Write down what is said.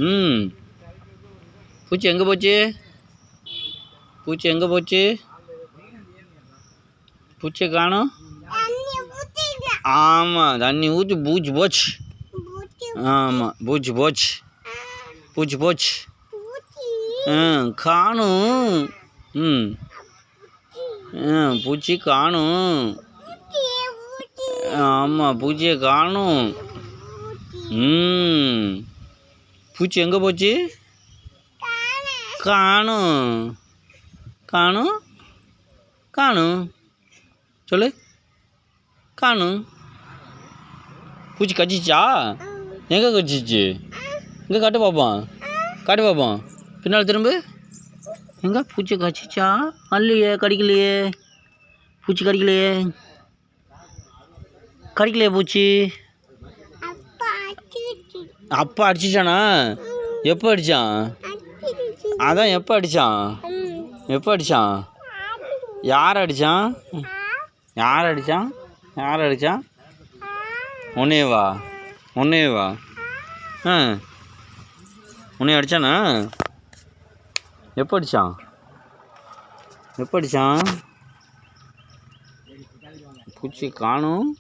ம் பூச்சி எங்கே போச்சு? பூச்சி எங்கே போச்சு? பூச்சியை காணோம். ஆமாம், தண்ணி ஊற்றி பூச்சி போச்சு. ஆமாம், பூச்சி போச்சு. பூச்சி போச்சு. காணும். ம் பூச்சி காணும். ஆமாம், பூச்சியை காணும். பூச்சி எங்கே போச்சு? காணும். காணும். காணும். சொல்லு. காணும். பூச்சி கடிச்சிச்சா? எங்கே கடிச்சிச்சு? எங்கே காட்டு பார்ப்போம். காட்டு பார்ப்போம். பின்னால் திரும்ப. எங்கே பூச்சி கடிச்சிச்சா? அல்லையே, கடிக்கலையே. பூச்சி கடிக்கலையே. கடிக்கலையே பூச்சி. அப்பா அடிச்சிச்சானா? எப்போ அடித்தான்? அதான் எப்போ அடித்தான்? எப்போ அடித்தான்? யார் அடித்தான்? யார் அடித்தான்? யார் அடித்தான்? உன்னையவா? உன்னையவா? உன்னைய அடித்தானா? எப்போ அடித்தான்? எப்போ அடித்தான்? பூச்சி காணும்.